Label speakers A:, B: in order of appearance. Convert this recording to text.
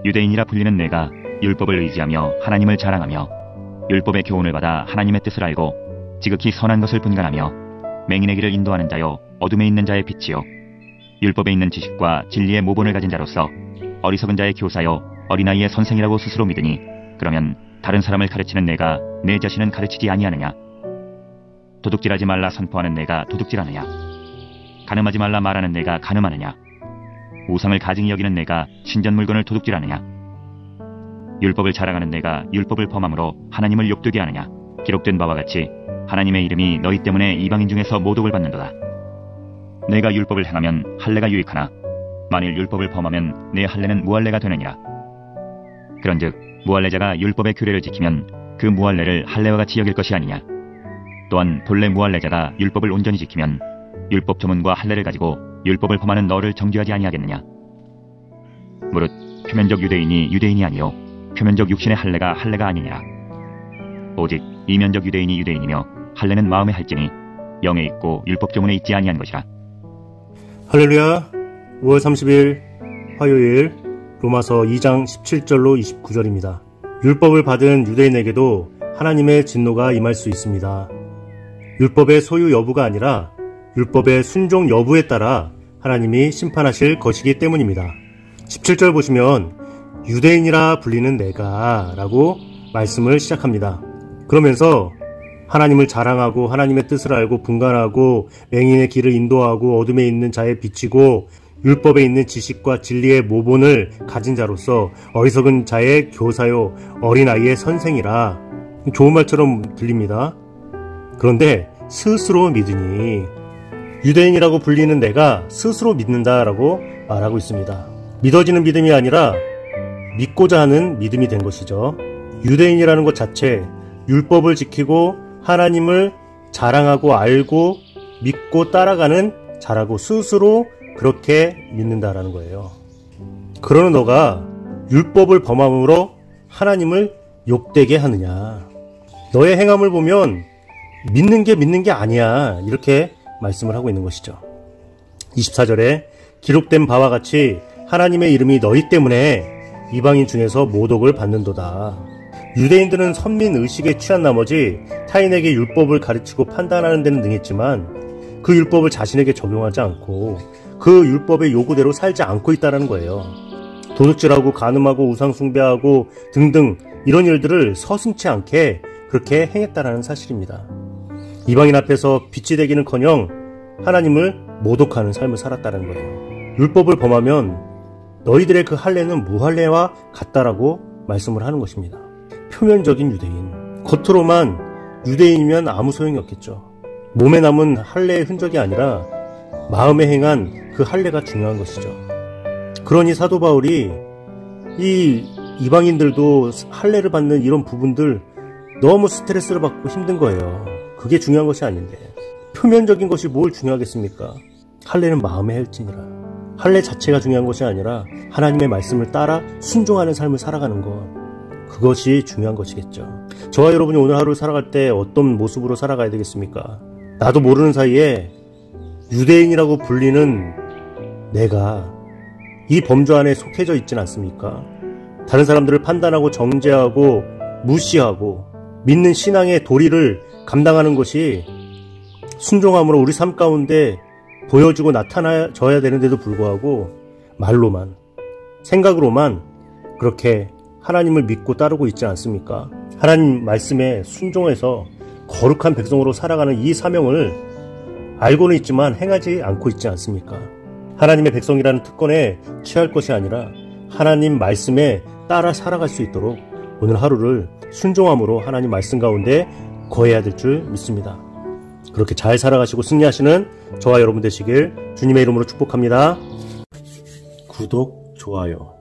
A: 유대인이라 불리는 내가 율법을 의지하며 하나님을 자랑하며 율법의 교훈을 받아 하나님의 뜻을 알고 지극히 선한 것을 분간하며 맹인의 길을 인도하는 자요 어둠에 있는 자의 빛이요 율법에 있는 지식과 진리의 모본을 가진 자로서 어리석은 자의 교사요 어린아이의 선생이라고 스스로 믿으니 그러면 다른 사람을 가르치는 내가 내 자신은 가르치지 아니하느냐? 도둑질하지 말라 선포하는 내가 도둑질하느냐? 간음하지 말라 말하는 내가 간음하느냐? 우상을 가증히 여기는 내가 신전 물건을 도둑질하느냐? 율법을 자랑하는 내가 율법을 범함으로 하나님을 욕되게 하느냐? 기록된 바와 같이 하나님의 이름이 너희 때문에 이방인 중에서 모독을 받는도다. 내가 율법을 행하면 할례가 유익하나 만일 율법을 범하면 내 할례는 무할례가 되느니라. 그런즉 무할례자가 율법의 규례를 지키면 그 무할례를 할례와 같이 여길 것이 아니냐. 또한 본래 무할례자가 율법을 온전히 지키면 율법 조문과 할례를 가지고 율법을 범하는 너를 정죄하지 아니하겠느냐. 무릇 표면적 유대인이 유대인이 아니요 표면적 육신의 할례가 할례가 아니니라. 오직 이면적 유대인이 유대인이며 할례는 마음에 할지니 영에 있고 율법 조문에 있지 아니한 것이라.
B: 할렐루야. 5월 30일 화요일 로마서 2장 17절로 29절입니다. 율법을 받은 유대인에게도 하나님의 진노가 임할 수 있습니다. 율법의 소유 여부가 아니라 율법의 순종 여부에 따라 하나님이 심판하실 것이기 때문입니다. 17절 보시면 유대인이라 불리는 내가 라고 말씀을 시작합니다. 그러면서 하나님을 자랑하고 하나님의 뜻을 알고 분간하고 맹인의 길을 인도하고 어둠에 있는 자에 비치고 율법에 있는 지식과 진리의 모본을 가진 자로서 어리석은 자의 교사요 어린아이의 선생이라 좋은 말처럼 들립니다. 그런데 스스로 믿으니 유대인이라고 불리는 내가 스스로 믿는다라고 말하고 있습니다. 믿어지는 믿음이 아니라 믿고자 하는 믿음이 된 것이죠. 유대인이라는 것 자체 율법을 지키고 하나님을 자랑하고 알고 믿고 따라가는 자라고 스스로 그렇게 믿는다라는 거예요. 그러는 너가 율법을 범함으로 하나님을 욕되게 하느냐. 너의 행함을 보면 믿는 게 아니야. 이렇게 말씀을 하고 있는 것이죠. 24절에 기록된 바와 같이 하나님의 이름이 너희 때문에 이방인 중에서 모독을 받는도다. 유대인들은 선민의식에 취한 나머지 타인에게 율법을 가르치고 판단하는 데는 능했지만 그 율법을 자신에게 적용하지 않고 그 율법의 요구대로 살지 않고 있다는 거예요. 도둑질하고 간음하고 우상숭배하고 등등 이런 일들을 서슴지 않게 그렇게 행했다는 사실입니다. 이방인 앞에서 빛이 되기는커녕 하나님을 모독하는 삶을 살았다는 거예요. 율법을 범하면 너희들의 그 할례는 무할례와 같다라고 말씀을 하는 것입니다. 표면적인 유대인, 겉으로만 유대인이면 아무 소용이 없겠죠. 몸에 남은 할례의 흔적이 아니라 마음에 행한 그 할례가 중요한 것이죠. 그러니 사도 바울이 이 이방인들도 할례를 받는 이런 부분들 너무 스트레스를 받고 힘든 거예요. 그게 중요한 것이 아닌데 표면적인 것이 뭘 중요하겠습니까? 할례는 마음에 할지니라. 할례 자체가 중요한 것이 아니라 하나님의 말씀을 따라 순종하는 삶을 살아가는 것, 그것이 중요한 것이겠죠. 저와 여러분이 오늘 하루를 살아갈 때 어떤 모습으로 살아가야 되겠습니까? 나도 모르는 사이에 유대인이라고 불리는 내가 이 범주 안에 속해져 있진 않습니까? 다른 사람들을 판단하고 정죄하고 무시하고 믿는 신앙의 도리를 감당하는 것이 순종함으로 우리 삶 가운데 보여주고 나타나져야 되는데도 불구하고 말로만, 생각으로만 그렇게 하나님을 믿고 따르고 있지 않습니까? 하나님 말씀에 순종해서 거룩한 백성으로 살아가는 이 사명을 알고는 있지만 행하지 않고 있지 않습니까? 하나님의 백성이라는 특권에 취할 것이 아니라 하나님 말씀에 따라 살아갈 수 있도록 오늘 하루를 순종함으로 하나님 말씀 가운데 거해야 될 줄 믿습니다. 그렇게 잘 살아가시고 승리하시는 저와 여러분 되시길 주님의 이름으로 축복합니다. 구독, 좋아요